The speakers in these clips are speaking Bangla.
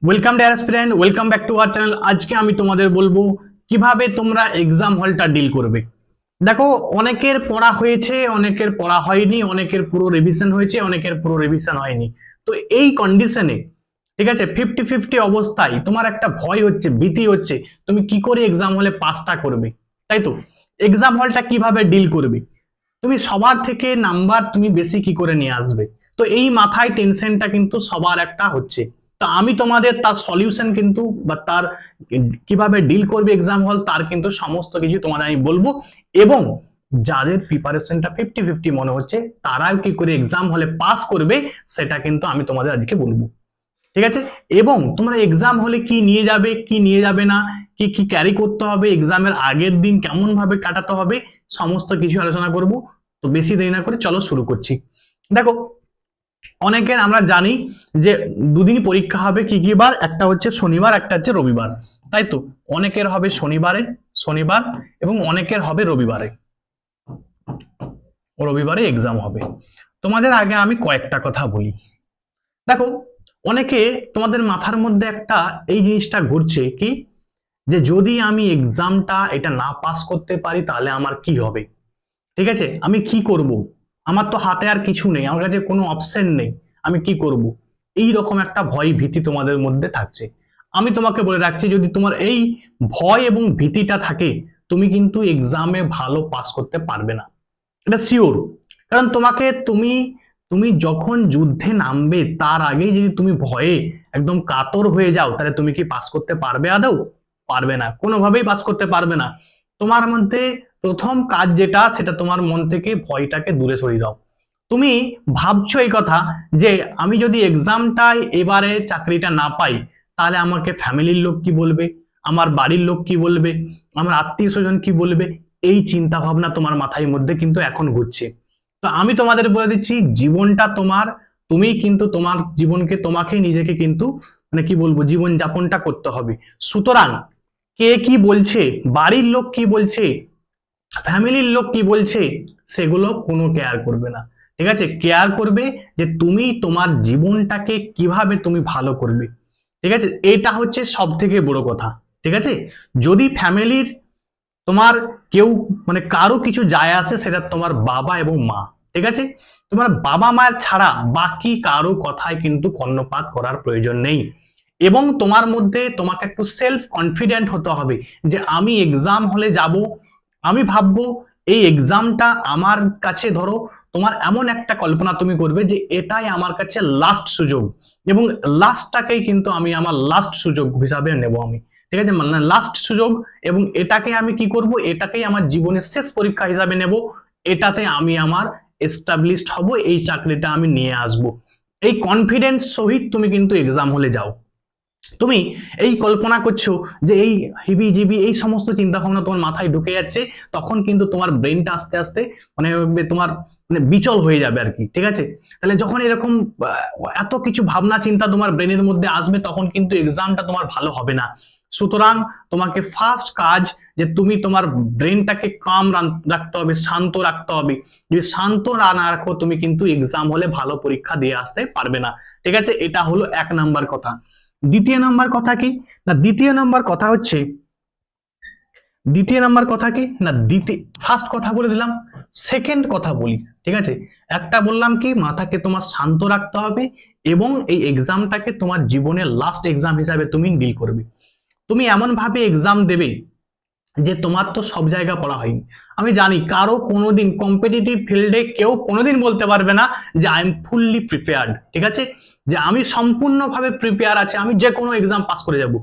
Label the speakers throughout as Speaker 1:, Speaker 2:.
Speaker 1: Welcome dear student, welcome back to our channel. আজকে আমি তোমাদের বলবো কিভাবে তোমরা এক্সাম হলটা ডিল করবে। দেখো, অনেকের পড়া হয়েছে, অনেকের পড়া হয়নি, অনেকের পুরো রিভিশন হয়েছে, অনেকের পুরো রিভিশন হয়নি। তো এই কন্ডিশনে, ঠিক আছে, 50-50 অবস্থায় তোমার একটা ভয় হচ্ছে, ভীতি হচ্ছে, তুমি কি করে এক্সাম হলে পাসটা করবে, তাই তো? এক্সাম হলটা কিভাবে ডিল করবে, তুমি সবার থেকে নাম্বার তুমি বেশি কি করে নিয়ে আসবে। তো এই মাথায় টেনশনটা কিন্তু সবার একটা হচ্ছে। তো আমি তোমাদের তার সলিউশন কিন্তু বা তার কিভাবে ডিল করবে এক্সাম হল, তার কিন্তু সমস্ত কিছু তোমাদের আমি বলবো। এবং যাদের প্রিপারেশনটা 50-50 মনে হচ্ছে, তারাও কি করে এক্সাম হলে পাস করবে, সেটা কিন্তু আমি তোমাদের আজকে বলবো। ঠিক আছে? এবং তোমরা এক্সাম হলে কি নিয়ে যাবে, কি নিয়ে যাবে না, কি কি ক্যারি করতে হবে, এক্সামের আগের দিন কেমন ভাবে কাটাতে হবে, সমস্ত কিছু আলোচনা করব। তো বেশি দেরি না করে চলো শুরু করছি। দেখো, অনেকের আমরা জানি যে দুদিন পরীক্ষা হবে, কি কি বার, একটা হচ্ছে শনিবার, একটা হচ্ছে রবিবার, তাই তো? অনেকের হবে শনিবারে, শনিবার, এবং অনেকের হবে রবিবারে, রবিবারে এক্সাম হবে। তোমাদের আগে আমি কয়েকটা কথা বলি। দেখো, অনেকে তোমাদের মাথার মধ্যে একটা এই জিনিসটা ঘুরছে কি, যে যদি আমি এক্সামটা এটা না পাস করতে পারি তাহলে আমার কি হবে, ঠিক আছে, আমি কি করব, আমার তো হাতে আর কিছু নেই, আমার কাছে কোনো অপশন নেই, আমি কি করব। এই রকম একটা ভয় ভীতি তোমাদের মধ্যে থাকছে। আমি তোমাকে বলে রাখছি, যদি তোমার এই ভয় এবং ভীতিটা থাকে, তুমি কিন্তু এক্সামে ভালো পাস করতে পারবে না, এটা শিওর। কারণ তোমাকে তুমি তুমি যখন যুদ্ধে নামবে তার আগেই যদি তুমি ভয়ে একদম কাতর হয়ে যাও, তাহলে তুমি কি পাস করতে পারবে আদৌ? পারবে না, কোনোভাবেই পাস করতে পারবে না। তোমার মধ্যে প্রথম কাজ যেটা, সেটা তোমার মন থেকে ভয়টাকে দূরে সরিয়ে দাও। তুমি ভাবছো এই কথা যে আমি যদি এক্সামটায় এবারে চাকরিটা না পাই, তাহলে আমাকে ফ্যামিলির লোক কি বলবে, আমার বাড়ির লোক কি বলবে, আমার আত্মীয় স্বজন কি বলবে, এই চিন্তা ভাবনা তোমার মাথায় মধ্যে কিন্তু এখন ঘুরছে। তো আমি তোমাদের বলে দিচ্ছি, জীবনটা তোমার, তুমি কিন্তু তোমার জীবনকে, তোমাকে নিজেকে কিন্তু মানে কি বলবো, জীবন যাপনটা করতে হবে। সুতরাং কে কি বলছে, বাড়ির লোক কি বলছে, ফ্যামিলির লোক কি বলছে, সেগুলো কোনো কেয়ার করবে না। ঠিক আছে? কেয়ার করবে যে তুমি তোমার জীবনটাকে কিভাবে তুমি ভালো করবে। ঠিক আছে? এটা হচ্ছে সব থেকে বড় কথা। ঠিক আছে? যদি ফ্যামিলির তোমার কেউ মানে কারো কিছু যায় আসে, সেটা তোমার বাবা এবং মা। ঠিক আছে? তোমার বাবা মায়ের ছাড়া বাকি কারো কথায় কিন্তু কর্ণপাত করার প্রয়োজন নেই। এবং তোমার মধ্যে তোমাকে একটু সেলফ কনফিডেন্ট হতে হবে যে আমি এক্সাম হলে যাব, আমি ভাববো এই এক্সামটা আমার কাছে, ধরো তোমার এমন একটা কল্পনা তুমি করবে যে এটাই আমার কাছে লাস্ট সুযোগ, এবং লাস্টটাকেই কিন্তু আমি আমার লাস্ট সুযোগ হিসাবে নেব আমি। ঠিক আছে? মানে লাস্ট সুযোগ, এবং এটাকে আমি কি করব, এটাকেই আমার জীবনের শেষ পরীক্ষা হিসাবে নেব, এটাতে আমি আমার এস্টাবলিশড হব, এই চাকরিটা আমি নিয়ে আসব। এই কনফিডেন্স সহিত তুমি কিন্তু এক্সাম হলে যাও। তুমি এই কল্পনা করছো যে এই হিবি জিবি এই সমস্ত চিন্তা ভাবনা তোমার মাথায় ঢুকে যাচ্ছে, তখন কিন্তু তোমার ব্রেনটা আস্তে আস্তে মানে তোমার মানে বিচল হয়ে যাবে আর কি। ঠিক আছে? তাহলে যখন এরকম এত কিছু ভাবনা চিন্তা তোমার ব্রেনের মধ্যে আসবে, তখন কিন্তু এক্সামটা তোমার ভালো হবে না। সুতরাং তোমাকে ফার্স্ট কাজ, যে তুমি তোমার ব্রেনটাকে কাম রাখতে হবে, শান্ত রাখতে হবে। যদি শান্ত না রাখো, তুমি কিন্তু এক্সাম হলে ভালো পরীক্ষা দিয়ে আসতে পারবে না। ঠিক আছে? এটা হলো 1 নাম্বার কথা। দ্বিতীয় নাম্বার কথা কি না, দ্বিতীয় নাম্বার কথা হচ্ছে, দ্বিতীয় নাম্বার কথা কি না, ফার্স্ট কথা বলে দিলাম, সেকেন্ড কথা বলি। ঠিক আছে? একটা বললাম কি, মাথাকে তোমার শান্ত রাখতে হবে, এবং এই এক্সামটাকে তোমার জীবনের লাস্ট এক্সাম হিসাবে তুমি ডিল করবে। তুমি এমন ভাবে এক্সাম দেবে যে তোমার তো সব জায়গা পড়া হয়নি। আমি জানি কারো কোনোদিন কম্পিটিটিভ ফিল্ডে কেউ কোনোদিন বলতে পারবে না যে আই এম ফুললি প্রিপেয়ার্ড। ঠিক আছে? যে আমি সম্পূর্ণভাবে প্রিপেয়ার আছে, আমি যে কোনো এক্সাম পাস করে যাব,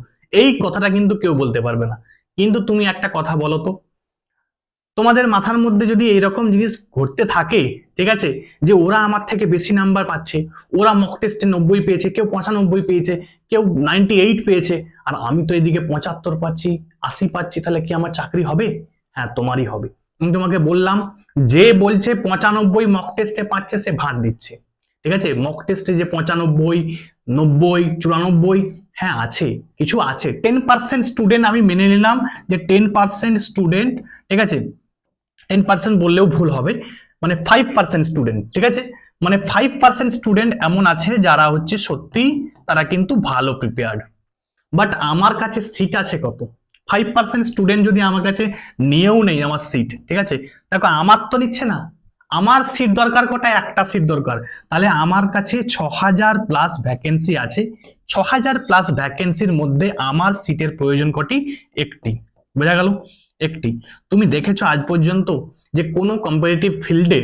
Speaker 1: এই কথাটা কিন্তু কেউ বলতে পারবে না। কিন্তু তুমি একটা কথা বলো তো, তোমাদের মাথার মধ্যে যদি এইরকম জিনিস ঘটতে থাকে, ঠিক আছে, যে ওরা আমার থেকে বেশি নাম্বার পাচ্ছে, ওরা মক টেস্টে 90 পেয়েছে, কেউ 95 পেয়েছে, কেউ 98 পেয়েছে, আর আমি তো এদিকে 75 পাচ্ছি, 80 পাচ্ছি, তাহলে কি আমার চাকরি হবে? হ্যাঁ, তোমারই হবে। আমি তোমাকে বললাম, যে বলছে 95 মক টেস্টে পাচ্ছে, সে ভাঁড় দিচ্ছে। ঠিক আছে? মক টেস্টে যে 95, 90, 94, হ্যাঁ আছে, কিছু আছে, 10% স্টুডেন্ট আমি মেনে নিলাম, যে 10% স্টুডেন্ট, ঠিক আছে, 10% বললেও ভুল হবে, মানে 5% স্টুডেন্ট, ঠিক আছে, মানে 5% স্টুডেন্ট এমন আছে যারা হচ্ছে সত্যি তারা কিন্তু ভালো প্রিপেয়ার্ড। বাট আমার কাছে সিট আছে কত, 5% স্টুডেন্ট যদি আমার কাছে নিয়েও নেই আমার সিট, ঠিক আছে, দেখো আমার তো নিচ্ছে না, আমার সিট দরকার কটা, একটা সিট দরকার, তাহলে আমার কাছে 6000 প্লাস ভ্যাকেন্সি আছে, 6000 প্লাস ভ্যাকেন্সির মধ্যে আমার সিটের প্রয়োজন কটি, একটি। বোঝা গেল? একটি। তুমি দেখেছো আজ পর্যন্ত যে কোনো কম্পিটিটিভ ফিল্ডে,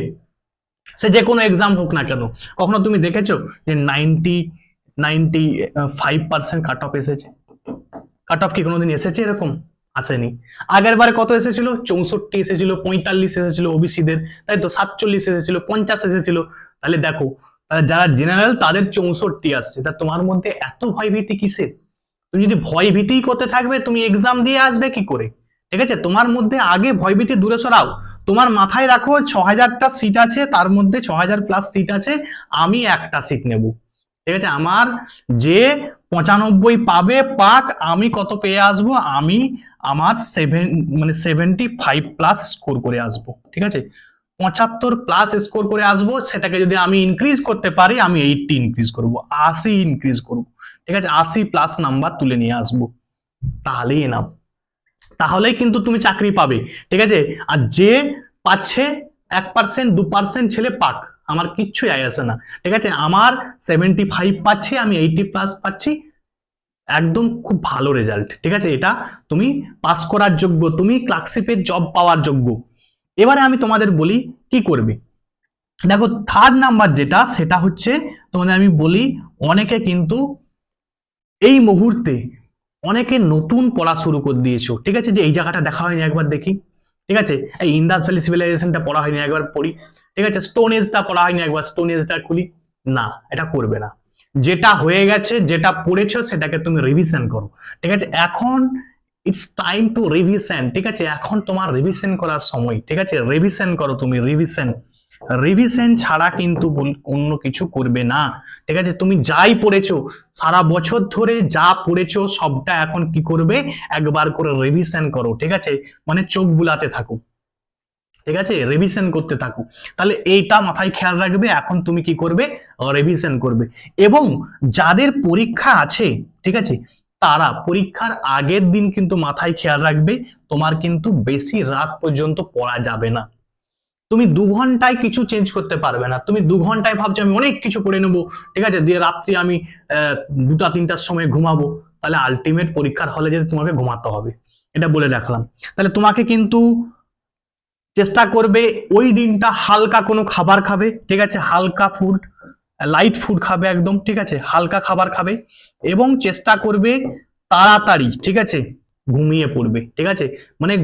Speaker 1: সে যে কোনো এক্সাম হোক না কেন, কখনো তুমি দেখেছো যে 95% কাট অফ এসেছে? কাট অফ কি কোনোদিন এসেছে এরকম? আসেনি। আগের বারে কত এসেছিল? 64 এসেছিল, 45 এসেছিল ওবিসিদের, তাই তো, 47 এসেছিল, 50 এসেছিল। তাহলে দেখো, তাহলে যারা জেনারেল তাদের 64 আসছে, তা তোমার মধ্যে এত ভয়ভীতি কিসের? তুমি যদি ভয়ভীতি করতে থাকবে, তুমি এক্সাম দিয়ে আসবে কি করে? ঠিক আছে, তোমার মধ্যে আগে ভয়ভীতি দূরে সরাও। তোমার মাথায় রাখো 6000টা সিট আছে, তার মধ্যে 6000 প্লাস সিট আছে, আমি একটা সিট নেব। ঠিক আছে, আমার যে 95 পাবে পাক, আমি কত পেয়ে আসবো, আমি আমার 75 প্লাস স্কোর করে আসবো। ঠিক আছে, 75 প্লাস স্কোর করে আসবো, সেটাকে যদি আমি ইনক্রিজ করতে পারি, আমি 80 ইনক্রিজ করবো, 80 ইনক্রিজ করবো। ঠিক আছে, 80 প্লাস নাম্বার তুলে নিয়ে আসবো, তাহলেই এনাফ, তাহলেই কিন্তু তুমি চাকরি পাবে। ঠিক আছে, আর যে পাচ্ছে 1% 2% ছেলে পাক, আমার কিচ্ছু যায় আসে না। ঠিক আছে, আমার 75 পাচ্ছি, আমি 80 প্লাস পাচ্ছি, একদম খুব ভালো রেজাল্ট। ঠিক আছে, এটা তুমি পাস করার যোগ্য, তুমি ক্লার্কশিপের জব পাওয়ার যোগ্য। এবারে আমি তোমাদের বলি কি করবে। দেখো, থার্ড নাম্বার যেটা, সেটা হচ্ছে তোমাদের আমি বলি, অনেকে কিন্তু এই মুহূর্তে অনেকে নতুন পড়া শুরু করে দিয়েছো। ঠিক আছে, যে এই জায়গাটা দেখা হয়নি, একবার দেখি। ঠিক আছে, এই ইন্দাস ভ্যালি সিভিলাইজেশনটা পড়া হয়নি, একবার পড়ি। ঠিক আছে, স্টোন এজটা পড়া হয়নি, একবার স্টোন এজটা খুলি। না, এটা করবে না। যেটা হয়ে গেছে, যেটা পড়েছো, সেটাকে তুমি রিভিশন করো। ঠিক আছে, এখন ইটস টাইম টু রিভিশন। ঠিক আছে, এখন তোমার রিভিশন করার সময়। ঠিক আছে, রিভিশন করো তুমি, রিভিশন। রিভিশন ছাড়া কিন্তু অন্য কিছু করবে না। ঠিক আছে, তুমি যাই পড়েছো, সারা বছর ধরে যা পড়েছো, সবটা এখন কি করবে, একবার করে রিভিশন করো। ঠিক আছে, মানে চোখ বুলাতে থাকো। ঠিক আছে, রিভিশন করতে থাকো। তাহলে এইটা মাথায় খেয়াল রাখবে, এখন তুমি কি করবে, রিভিশন করবে। এবং যাদের পরীক্ষা আছে, ঠিক আছে, তারা পরীক্ষার আগের দিন কিন্তু মাথায় খেয়াল রাখবে, তোমার কিন্তু বেশি রাত পর্যন্ত পড়া যাবে না। তুমি 2 ঘন্টায় কিছু চেঞ্জ করতে পারবে না। তুমি 2 ঘন্টায় ভাবছো আমি অনেক কিছু করে নেবো, ঠিক আছে, দিয়ে রাত্রি আমি 2টা 3টার সময় ঘুমাবো, তাহলে আলটিমেট পরীক্ষার হলে যে তোমাকে ঘুমাতে হবে, এটা বলে রাখলাম। তাহলে তোমাকে কিন্তু চেষ্টা করবে ওই দিনটা হালকা কোনো খাবার খাবে। ঠিক আছে, হালকা ফুড, লাইট ফুড খাবে একদম। ঠিক আছে, হালকা খাবার খাবে, এবং চেষ্টা করবে তাড়াতাড়ি, ঠিক আছে, ঘুমিয়ে পড়বে। ঠিক আছে, মানে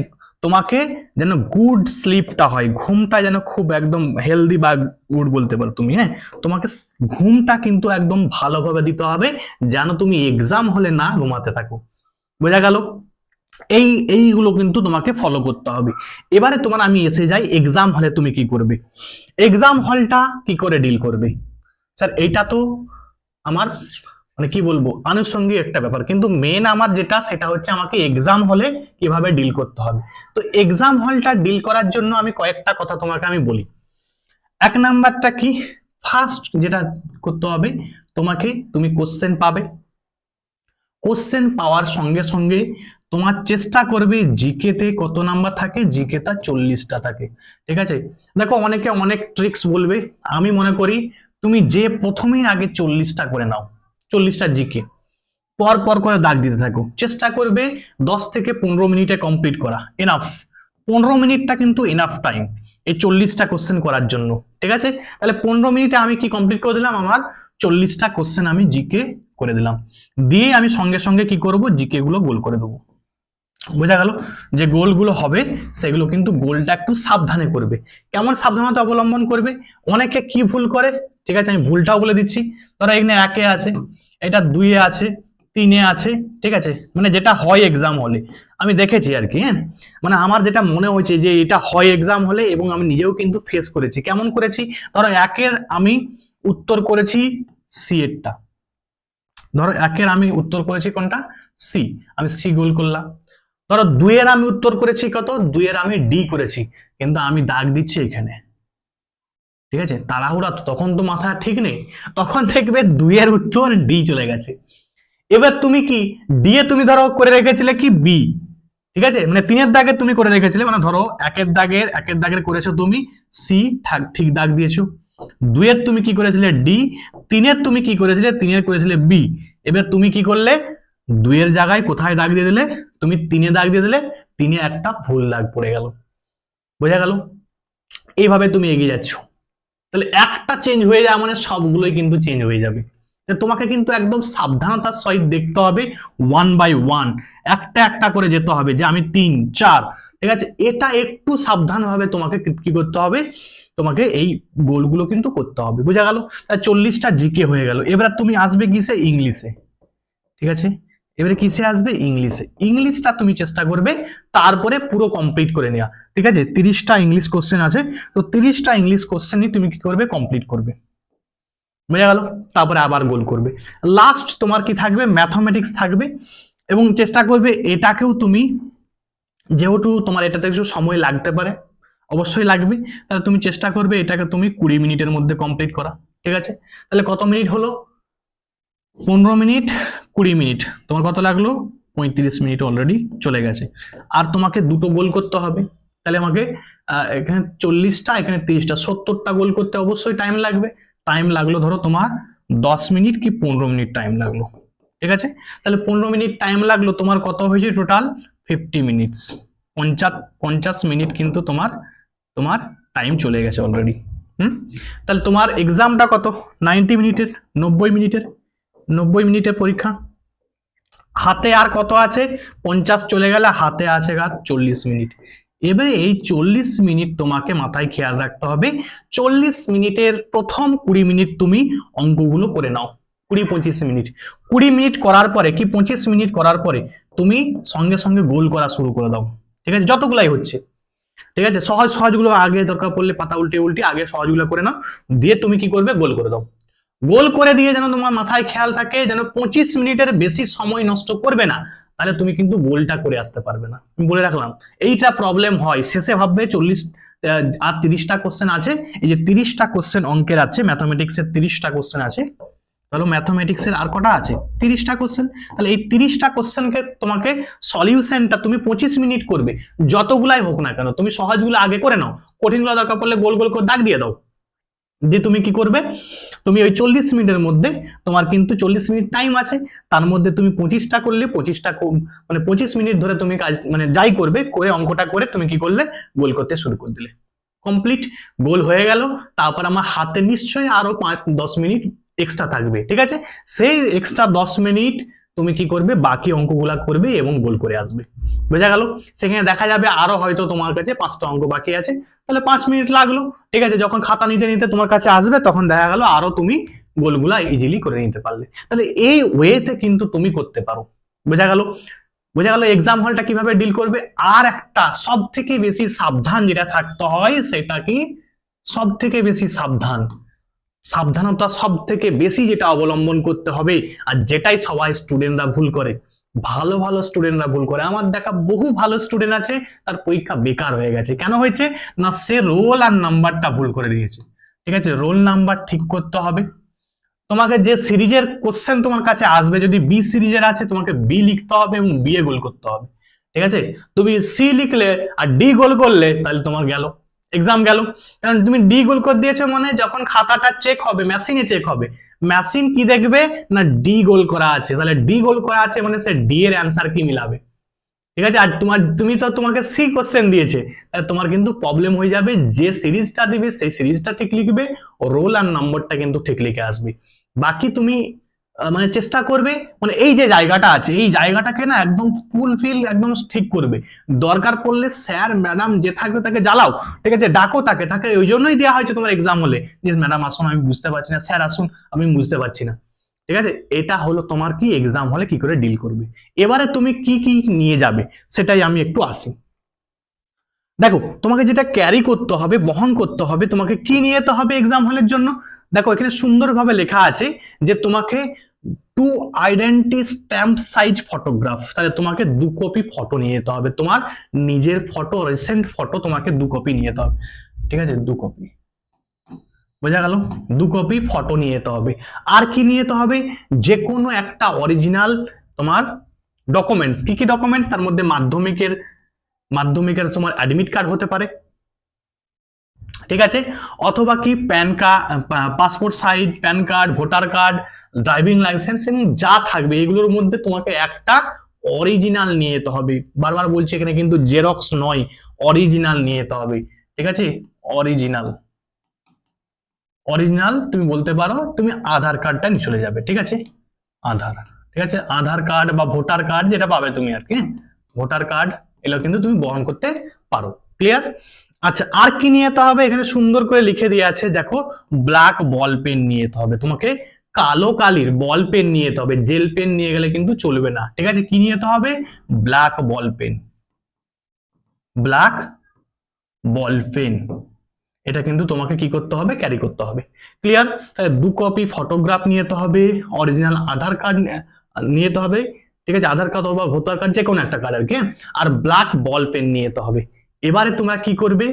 Speaker 1: তোমাকে যেন গুড স্লিপটা হয়, ঘুমটা যেন খুব একদম হেলদি বা গুড বলতে পারো তুমি। হ্যাঁ, তোমাকে ঘুমটা কিন্তু একদম ভালোভাবে দিতে হবে, যেন তুমি এক্সাম হলে না ঘুমাতে থাকো। বোঝা গেল? এইগুলো কিন্তু তোমাকে ফলো করতে হবে। এবারে তোমার আমি এসে যাই এক্সাম হলে তুমি কি করবে। এক্সাম হলটা কি করে ডিল করবে? স্যার এইটা তো আমার মানে কি বলবো, আনুষঙ্গিক একটা ব্যাপার, কিন্তু মেন আমার যেটা, সেটা হচ্ছে আমাকে এক্সাম হলে কিভাবে ডিল করতে হবে। তো এক্সাম হলটা ডিল করার জন্য আমি কয়েকটা কথা তোমাকে আমি বলি। 1 নাম্বারটা কি, ফার্স্ট যেটা করতে হবে, তুমি কোশ্চেন পাবে। কোশ্চেন পাওয়ার সঙ্গে সঙ্গে তোমার চেষ্টা করবে, জিকে তে কত নাম্বার থাকে, জিকে তা 40টা থাকে। ঠিক আছে, দেখো অনেকে অনেক ট্রিক্স বলবে, আমি মনে করি তুমি যে প্রথমেই আগে 40টা করে নাও, 40টা জিকে পর পর করে দাগ দিতে থাকো, চেষ্টা করবে 10 থেকে 15 মিনিটে কমপ্লিট করা, এনাফ। 15 মিনিটটা কিন্তু এনাফ টাইম এই 40টা কোশ্চেন করার জন্য। ঠিক আছে, তাহলে 15 মিনিটে আমি কি কমপ্লিট করে দিলাম, আমার 40টা কোশ্চেন আমি জিকে করে দিলাম, দিয়ে আমি সঙ্গে সঙ্গে কি করব, জিকে গুলো গোল করে দেবো। বোঝা গেল? যে গোলগুলো হবে, সেগুলো কিন্তু গোলটা একটু সাবধানে করবে। কেমন সাবধানতা অবলম্বন করবে? অনেকে কি ভুল করে, ঠিক আছে, আমি ভুলটাও বলে দিচ্ছি। ধরো এখানে 1-এ আছে, এটা 2-এ আছে, 3-এ আছে। ঠিক আছে, মানে যেটা হয় এক্সাম হলে, আমি দেখেছি আর কি। হ্যাঁ, মানে আমার যেটা মনে হয়েছে যে এটা হয় এক্সাম হলে, এবং আমি নিজেও কিন্তু ফেস করেছি। কেমন করেছি? ধরো 1-এর আমি উত্তর করেছি সি এরটা, ধরো 1-এর আমি উত্তর করেছি কোনটা, সি, আমি সি গোল করলাম। ধরো 2-এর আমি উত্তর করেছি কত, 2-এর আমি ডি করেছি, কিন্তু আমি দাগ দিচ্ছি এখানে। ঠিক আছে, তাড়াহুড়া তখন তো মাথা ঠিক নেই, তখন দেখবে 2 এর উত্তর ডি চলে গেছে। এবার তুমি কি ডি এ তুমি ধরো করে রেখেছিলে কি বি, ঠিক আছে, মানে 3 এর দাগে তুমি করে রেখেছিলে, মানে ধরো 1 এর দাগের করেছো তুমি সি, ঠিক দাগ দিয়েছো। 2 এর তুমি কি করেছিলে ডি, 3 এর তুমি কি করেছিলে 3 এর করেছিলে বি। এবার তুমি কি করলে 2 এর জায়গায় কোথায় দাগ দিয়ে দিলে, তুমি 3 এ দাগ দিয়ে দিলে, 3 এ একটা ভুল দাগ পড়ে গেল। বোঝা গেল? এইভাবে তুমি এগিয়ে যাচ্ছ। তাহলে একটা চেঞ্জ হয়ে যায় মানে সবগুলোই কিন্তু চেঞ্জ হয়ে যাবে। তোমাকে কিন্তু একদম সাবধানতার সহিত দেখতে হবে, 1 by 1 একটা একটা করে যেতে হবে, যে আমি 3 4, ঠিক আছে, এটা একটু সাবধান ভাবে তোমাকে কি করতে হবে, তোমাকে এই গোলগুলো কিন্তু করতে হবে। বোঝা গেল? 40টা জিকে হয়ে গেল। এবার তুমি আসবে কিসে, ইংলিশে, ঠিক আছে, এবারে কিসে আসবে, ইংলিশে। ইংলিশটা তুমি চেষ্টা করবে তারপরে পুরো কমপ্লিট করে নেওয়া, ঠিক আছে। 30টা ইংলিশ কোশ্চেন আছে, তো 30টা ইংলিশ কোশ্চেনই তুমি কি করবে, কমপ্লিট করবে। বোঝা গেল? তারপরে আবার গোল করবে। লাস্ট তোমার কি থাকবে, ম্যাথমেটিক্স থাকবে, এবং চেষ্টা করবে এটাকেও তুমি, যেহেতু তোমার এটাতে একটু সময় লাগতে পারে, অবশ্যই লাগবে, তাহলে তুমি চেষ্টা করবে এটাকে তুমি 20 মিনিটের মধ্যে কমপ্লিট করা, ঠিক আছে। তাহলে কত মিনিট হলো, 15 মিনিট 20 মিনিট, তোমার কত লাগলো, 35 মিনিট অলরেডি চলে গেছে। আর তোমাকে দুটো গোল করতে হবে, তাহলে আমাকে এখানে 40টা, এখানে 30টা, 70টা গোল করতে অবশ্যই টাইম লাগবে। টাইম লাগলো ধরো তোমার 10 মিনিট কি 15 মিনিট টাইম লাগলো, ঠিক আছে। তাহলে 15 মিনিট টাইম লাগলো, তোমার কত হয়েছে টোটাল 50 মিনিটস, 50 মিনিট কিন্তু তোমার তোমার টাইম চলে গেছে অলরেডি। তাহলে তোমার এক্সামটা কত, 90 মিনিটের, 90 মিনিটের, 90 মিনিটের পরীক্ষা। হাতে আর কত আছে, 50 চলে গেলে হাতে আছে আর 40 মিনিট। এবারে এই 40 মিনিট তোমাকে মাথায় খেয়াল রাখতে হবে, 40 মিনিটের প্রথম 20 মিনিট তুমি অঙ্কগুলো করে নাও, 20-25 মিনিট। 20 মিনিট করার পরে কি 25 মিনিট করার পরে তুমি সঙ্গে সঙ্গে গোল করা শুরু করে দাও, ঠিক আছে, যতগুলাই হচ্ছে, ঠিক আছে। সহজ সহজগুলো আগে, দরকার পড়লে পাতা উল্টে উল্টে আগে সহজগুলো করে নাও, দিয়ে তুমি কি করবে, গোল করে দাও। গোল করে দিয়ে যেন তোমার মাথায় খেয়াল থাকে যেন 25 মিনিটের বেশি সময় নষ্ট করবে না, তাহলে তুমি কিন্তু গোলটা করে আসতে পারবে না। আমি বলে রাখলাম, এইটা প্রবলেম হয়, শেষে ভাববে 40 আর 30টা কোশ্চেন আছে, এই যে 30টা কোশ্চেন অঙ্কের আছে, ম্যাথমেটিক্সের 30টা কোশ্চেন আছে, তাহলে ম্যাথমেটিক্সের আর কটা আছে, 30টা কোশ্চেন। তাহলে এই 30টা কোশ্চেনকে তোমাকে সলিউশনটা তুমি 25 মিনিট করবে, যতগুলাই হোক না কেন। তুমি সহজগুলো আগে করে নাও, কঠিনগুলো দরকার পড়লে গোল গোল করে দাগ দিয়ে দাও। যে তুমি কি করবে, তুমি ওই 40 মিনিটের মধ্যে, তোমার কিন্তু 40 মিনিট টাইম আছে, তার মধ্যে তুমি 25টা করলে 25টা মানে 25 মিনিট ধরে তুমি কাজ মানে যাই করবে করে অঙ্কটা করে তুমি কি করলে, গোল করতে শুরু করে দিলে, কমপ্লিট, গোল হয়ে গেল। তারপর আমার হাতে নিশ্চয়ই আরো 5-10 মিনিট এক্সট্রা থাকবে, ঠিক আছে। সেই এক্সট্রা 10 মিনিট তুমি কি করবে, বাকি অঙ্কগুলা করবে এবং গোল করে আসবে। বোঝা গেল? সেখানে দেখা যাবে আরো হয়তো তোমার কাছে 5টা অঙ্ক বাকি আছে, তাহলে 5 মিনিট লাগলো, ঠিক আছে। যখন খাতা নিতে নিতে তোমার কাছে আসবে তখন দেখা গেল আরো তুমি গোলগুলা ইজিলি করে নিতে পারলে। তাহলে এই ওয়েতে কিন্তু তুমি করতে পারো। বোঝা গেল? বোঝা গেল এক্সাম হলটা কিভাবে ডিল করবে। আর একটা সব থেকে বেশি সাবধান যেটা থাকতে হয় সেটা কি, সব থেকে বেশি সাবধানতা সব থেকে বেশি যেটা অবলম্বন করতে হবে, আর যেটাই সবাই স্টুডেন্টরা ভুল করে, ভালো ভালো স্টুডেন্টরা ভুল করে। আমার দেখা বহু ভালো স্টুডেন্ট আছে তার পরীক্ষা বেকার হয়ে গেছে। কেন হয়েছে না, সে রোল আর নাম্বারটা ভুল করে দিয়েছে, ঠিক আছে। রোল নাম্বার ঠিক করতে হবে। তোমাকে যে সিরিজের কোশ্চেন তোমার কাছে আসবে, যদি বি সিরিজের আছে তোমাকে বি লিখতে হবে এবং বি এ গোল করতে হবে, ঠিক আছে। তুমি সি লিখলে আর ডি গোল করলে তাহলে তোমার গেল, এক্সাম গেল। কারণ তুমি ডি গোল করে দিয়েছো মানে যখন খাতাটা চেক হবে, মেশিনে চেক হবে, মেশিন কি দেখবে না ডি গোল করা আছে, তাহলে ডি গোল করা আছে মানে সে ডি এর অ্যান্সার কি মিলাবে, ঠিক আছে। আর তুমি তো তোমাকে সি কোশ্চেন দিয়েছে, তাহলে তোমার কিন্তু প্রবলেম হয়ে যাবে। যে সিরিজটা দিবে সেই সিরিজটা ঠিক লিখবে, রোল আর নম্বরটা কিন্তু ঠিক লিখে আসবে। বাকি তুমি মানে চেষ্টা করবে, মানে এই যে জায়গাটা আছে এই জায়গাটাকে না একদম ফুলফিল একদম ঠিক করবে। দরকার পড়লে স্যার ম্যাডাম যে থাকবে তাকে জ্বালাও, ঠিক আছে, ডাকো তাকে, তাকে ওই জন্যই দেওয়া হয়েছে তোমার এক্সাম হলে, যে ম্যাডাম আসুন আমি বুঝতে পারছি না, স্যার আসুন আমি বুঝতে পারছি না, ঠিক আছে। এটা হলো তোমার কি এক্সাম হলে কি করে ডিল করবে। এবারে তুমি কি কি নিয়ে যাবে সেটাই আমি একটু আসি। দেখো তোমাকে যেটা ক্যারি করতে হবে, বহন করতে হবে, তোমাকে কি নিয়ে যেতে হবে এক্সাম হলের জন্য। দেখো এখানে সুন্দরভাবে লেখা আছে যে তোমাকে 2 আইডেন্টি স্ট্যাম্প সাইজ ফটোগ্রাফ, তাহলে তোমাকে 2 কপি ফটো নিয়ে যেতে হবে, তোমার নিজের ফটো, রিসেন্ট ফটো তোমাকে 2 কপি নিয়ে যেতে হবে, ঠিক আছে, 2 কপি। বোঝা গেল? 2 কপি ফটো নিয়ে যেতে হবে। আর কি নিয়ে যেতে হবে? যে কোনো একটা অরিজিনাল তোমার ডকুমেন্টস। কি কি ডকুমেন্টস? তার মধ্যে মাধ্যমিকের তোমার অ্যাডমিট কার্ড হতে পারে, ঠিক আছে, অথবা কি pan card, passport size pan card, voter card, driving licence, এবং যা থাকবে এগুলোর মধ্যে তোমাকে একটা অরিজিনাল নিয়ে যেতে হবে। বারবার বলছি এখানে কিন্তু জেরক্স নয়, অরিজিনাল নিয়ে যেতে হবে, ঠিক আছে? অরিজিনাল। অরিজিনাল তুমি বলতে পারো তুমি আধার কার্ডটা নিয়ে চলে যাবে, ঠিক আছে? আধার, ঠিক আছে, আধার কার্ড বা ভোটার কার্ড যেটা পাবে তুমি আর কি, ভোটার কার্ড এগুলো কিন্তু তুমি বহন করতে পারো। ক্লিয়ার? আচ্ছা, আর কি নিয়ে যেতে হবে? এখানে সুন্দর করে লিখে দিয়ে আছে, দেখো, ব্ল্যাক বল পেন নিয়ে যেতে হবে তোমাকে। কালো কালির বল পেন নিয়ে যেতে হবে, জেল পেন নিয়ে গেলে কিন্তু চলবে না, ঠিক আছে? কি নিয়ে যেতে হবে? Black ball pen, black ball pen, এটা কিন্তু তোমাকে কি করতে হবে? ক্যারি করতে হবে। ক্লিয়ার? তাহলে 2 কপি ফটোগ্রাফ নিয়ে যেতে হবে, অরিজিনাল আধার কার্ড নিয়ে যেতে হবে, ঠিক আছে, আধার কার্ড অথবা ভোটার কার্ড যে কোনো একটা কার্ড আর কি, আর ব্ল্যাক বল পেন নিয়ে যেতে হবে। এবারে তোমরা কি করবে?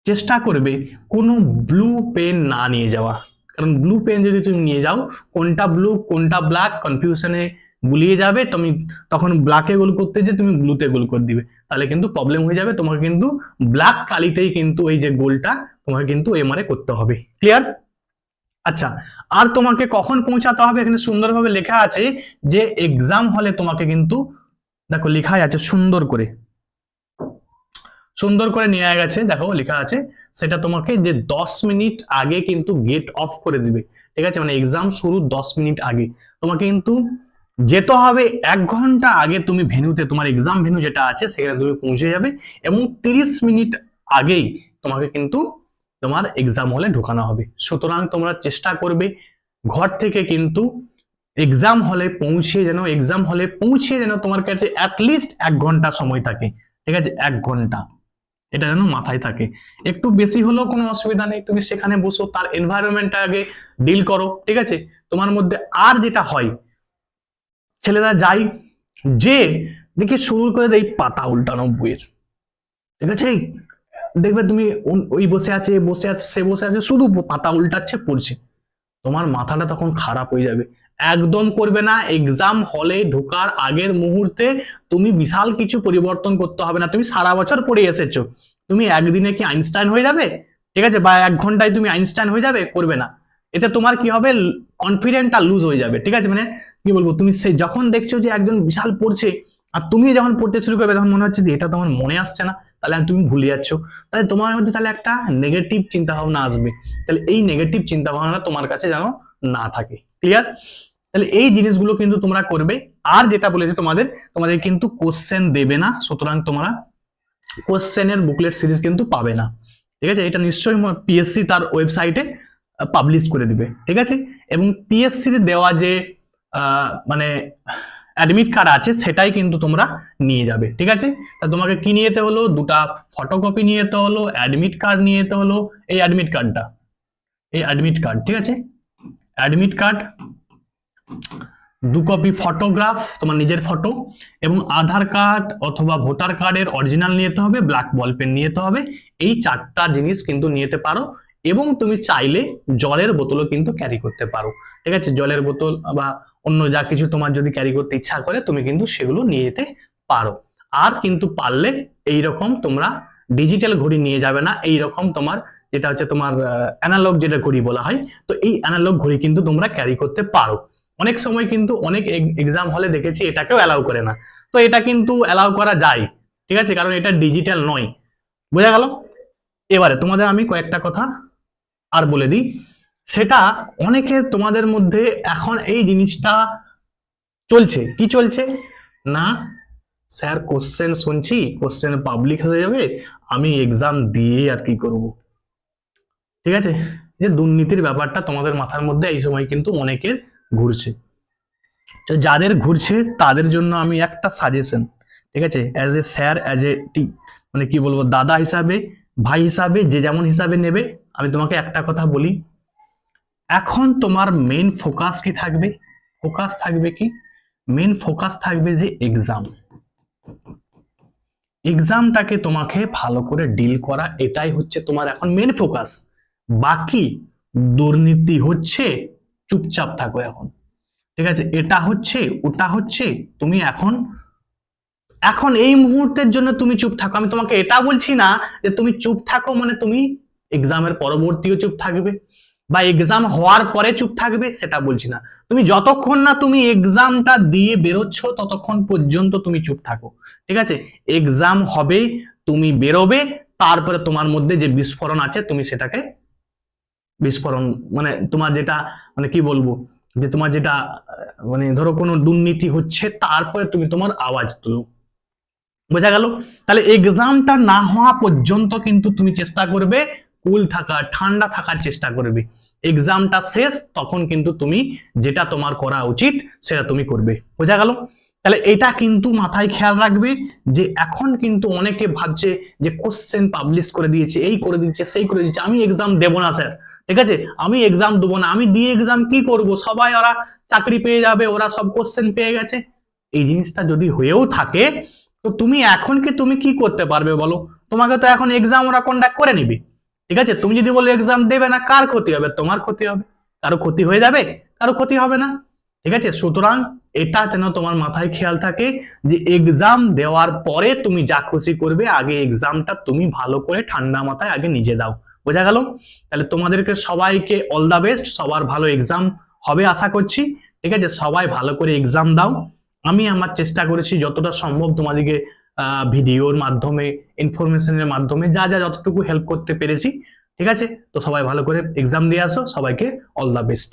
Speaker 1: চেষ্টা করবে কোনো ব্লু পেন না নিয়ে যাওয়া, কারণ ব্লু পেন যদি তুমি নিয়ে যাও, কোনটা ব্লু কোনটা ব্ল্যাক কনফিউশনে গুলিয়ে যাবে, তুমি তখন ব্ল্যাকে গোল করতে যে তুমি ব্লুতে গোল করে দিবে, তাহলে কিন্তু প্রবলেম হয়ে যাবে। তোমাকে কিন্তু ব্ল্যাক কালিতেই কিন্তু এই যে গোলটা তোমাকে কিন্তু এমআরএ করতে হবে। ক্লিয়ার? আচ্ছা, আর তোমাকে কখন পৌঁছাতে হবে? এখানে সুন্দরভাবে লেখা আছে যে এক্সাম হলে তোমাকে কিন্তু, দেখো লেখাই আছে সুন্দর করে নিয়ে গেছে, দেখো লেখা আছে, সেটা তোমাকে যে 10 মিনিট আগে কিন্তু গেট অফ করে দিবে, ঠিক আছে? মানে এক্সাম শুরুর 10 মিনিট আগে তোমাকে কিন্তু যেতে হবে। 1 ঘন্টা আগে তুমি ভেন্যুতে, তোমার এক্সাম ভেন্যু যেটা আছে সেখানে তুমি পৌঁছে যাবে, এবং 30 মিনিট আগেই তোমাকে কিন্তু তোমার এক্সাম হলে ঢোকানো হবে। সুতরাং তোমরা চেষ্টা করবে ঘর থেকে কিন্তু এক্সাম হলে পৌঁছে যেন তোমার কাছে অ্যাটলিস্ট 1 ঘন্টা সময় থাকে, ঠিক আছে? 1 ঘন্টা, এটা যেন মাথায় থাকে। একটু বেশি হলেও কোনো অসুবিধা নেই, তুমি সেখানে বসো, তার এনভায়রনমেন্টটা আগে ডিল করো, ঠিক আছে? তোমার মধ্যে আর যেটা হয়, ছেলেরা যাই যে দেখে শুরু করে দেয় পাতা উল্টানো বইয়ের, ঠিক আছে? দেখবে তুমি ওই বসে আছে সে বসে আছে, শুধু পাতা উল্টাচ্ছে পড়ছে, তোমার মাথাটা তখন খারাপ হয়ে যাবে। একদম করবে না। এক্সাম হলে ঢোকার আগের মুহূর্তে তুমি বিশাল কিছু পরিবর্তন করতে হবে না, তুমি সারা বছর পড়ে এসেছো, তুমি একদিনে কি আইনস্টাইন হয়ে যাবে, ঠিক আছে, বা 1 ঘন্টায় তুমি আইনস্টাইন হয়ে যাবে? করবে না। এতে তোমার কি হবে? কনফিডেন্টটা লুজ হয়ে যাবে, ঠিক আছে? মানে কি বলবো, তুমি সেই যখন দেখছো যে একজন বিশাল পড়ছে আর তুমি যখন পড়তে শুরু করবে, তখন মনে হচ্ছে যে এটা তো আমার মনে আসছে না, তাহলে তুমি ভুলে যাচ্ছ, তাহলে তোমার মধ্যে তাহলে একটা নেগেটিভ চিন্তা ভাবনা আসবে। তাহলে এই নেগেটিভ চিন্তা ভাবনা তোমার কাছে যেন না থাকে। ক্লিয়ার? তাহলে এই জিনিসগুলো কিন্তু তোমরা করবে। আর যেটা বলেছে তোমাদের কিন্তু কোশ্চেন দেবে না, সুতরাং তোমরা কোশ্চেনের বুকলেট সিরিজ কিন্তু পাবে না, ঠিক আছে? এটা নিশ্চয়ই পিএসসি তার ওয়েবসাইটে পাবলিশ করে দিবে, ঠিক আছে? এবং পিএসসির দেওয়া যে মানে অ্যাডমিট কার্ড আছে সেটাই কিন্তু তোমরা নিয়ে যাবে, ঠিক আছে? তা তোমাকে কি নিয়ে যেতে হলো? 2টা ফটোকপি নিয়ে যেতে হলো, অ্যাডমিট কার্ড নিয়ে যেতে হলো, এই অ্যাডমিট কার্ড, ঠিক আছে? অ্যাডমিট কার্ড, 2 কপি ফটোগ্রাফ, তোমার নিজের ফটো, এবং আধার কার্ড অথবা ভোটার কার্ডের অরিজিনাল নিয়ে যেতে হবে, ব্ল্যাক বল পেন নিয়ে যেতে হবে। এই 4টা জিনিস কিন্তু নিয়ে যেতে পারো, এবং তুমি চাইলে জলের বোতলও কিন্তু ক্যারি করতে পারো, ঠিক আছে? জলের বোতল বা অন্য যা কিছু তোমার যদি ক্যারি করতে ইচ্ছা করে তুমি কিন্তু সেগুলো নিয়ে যেতে পারো। আর কিন্তু পারলে এইরকম তোমরা ডিজিটাল ঘড়ি নিয়ে যাবে না, এইরকম তোমার যেটা হচ্ছে তোমার অ্যানালগ যেটা ঘড়ি বলা হয়, তো এই অ্যানালগ ঘড়ি কিন্তু তোমরা ক্যারি করতে পারো। অনেক সময় কিন্তু অনেক এক্সাম হলে দেখেছি এটাকেও অ্যালাউ করে না, তো এটা কিন্তু অ্যালাউ করা যায়, ঠিক আছে, কারণ এটা ডিজিটাল নয়। বোঝা গেল? এবারে তোমাদের আমি কয়েকটা কথা আর বলে দিই, সেটা অনেকে তোমাদের মধ্যে এখন এই জিনিসটা চলছে, কি চলছে না, স্যার কোশ্চেন শুনছি, কোশ্চেন পাবলিক হয়ে যাবে, আমি এক্সাম দিয়ে আর কি করব, ঠিক আছে? যে দুর্নীতির ব্যাপারটা তোমাদের মাথার মধ্যে এই সময় কিন্তু অনেকের ঘুরছে। তো যাদের ঘুরছে তাদের জন্য আমি একটা সাজেশন, ঠিক আছে, as a sir, as a মানে কি বলবো, দাদা হিসাবে, ভাই হিসাবে, যে যেমন হিসাবে নেবে, আমি তোমাকে একটা কথা বলি, এখন তোমার মেইন ফোকাস কি থাকবে? মেইন ফোকাস থাকবে যে এক্সামটাকে তোমাকে ভালো করে ডিল করা, এটাই হচ্ছে তোমার এখন মেইন ফোকাস। বাকি দুর্নীতি হচ্ছে, চুপচাপ থাকো এখন। ঠিক আছে, এটা হচ্ছে ওটা হচ্ছে, তুমি এখন এখন এই মুহূর্তের জন্য তুমি চুপ থাকো। আমি তোমাকে এটা বলছি না যে তুমি চুপ থাকো মানে তুমি এক্সামের পরবর্তীও চুপ থাকবে বা এক্সাম হওয়ার পরে চুপ থাকবে, সেটা বলছি না। তুমি যতক্ষণ না তুমি এক্সামটা দিয়ে বেরোচ্ছ ততক্ষণ পর্যন্ত তুমি চুপ থাকো। ঠিক আছে, এক্সাম হবে, তুমি বেরোবে, তারপরে তোমার মধ্যে যে বিস্ফোরণ আছে তুমি সেটাকে বিস্ফোরণ মানে তোমার যেটা মানে কি বলবো, যে তোমার যেটা মানে ধরো কোনো দুর্নীতি হচ্ছে তারপরে তুমি তোমার আওয়াজ তুলো। বোঝা গেল? তাহলে এক্সামটা না হওয়া পর্যন্ত কিন্তু তুমি চেষ্টা করবে কুল থাকা, ঠান্ডা থাকার চেষ্টা করবে। এক্সামটা শেষ তখন কিন্তু তুমি যেটা তোমার করা উচিত সেটা তুমি করবে। বোঝা গেল? তাহলে এটা কিন্তু মাথায় খেয়াল রাখবে যে এখন কিন্তু অনেকে ভাবছে যে কোশ্চেন পাবলিশ করে দিয়েছে, এই করে দিয়েছে, সেই করে দিয়েছে, আমি এক্সাম দেবো না স্যার। ঠিক আছে, আমি এক্সাম দেবো না, আমি দিয়ে এক্সাম কি করব, সবাই ওরা চাকরি পেয়ে যাবে, ওরা সব কোশ্চেন পেয়ে গেছে। এই জিনিসটা যদি হয়েও থাকে তো তুমি এখন তুমি কি করতে পারবে বলো? তোমাকে তো এখন এক্সাম ওরা কন্ডাক্ট করে নিবে। ঠিক আছে, তুমি যদি বলো এক্সাম দেবে না, কার ক্ষতি হবে? তোমার ক্ষতি হবে। কারো ক্ষতি হয়ে যাবে, কারো ক্ষতি হবে না। ঠিক আছে, সুতরাং এটা যেন তোমার মাথায় খেয়াল থাকে যে এক্সাম দেওয়ার পরে তুমি যা খুশি করবে, আগে এক্সামটা তুমি ভালো করে ঠান্ডা মাথায় আগে নিজে দাও। বোঝা গেল? তাহলে তোমাদেরকে সবাইকে অল দা বেস্ট, সবার ভালো এক্সাম হবে আশা করছি। ঠিক আছে, সবাই ভালো করে এক্সাম দাও। আমি আমার চেষ্টা করেছি যতটা সম্ভব তোমাদেরকে ভিডিওর মাধ্যমে, ইনফরমেশনের মাধ্যমে যা যা যতটুকু হেল্প করতে পেরেছি। ঠিক আছে, তো সবাই ভালো করে এক্সাম দিয়ে আসো, সবাইকে অল দা বেস্ট।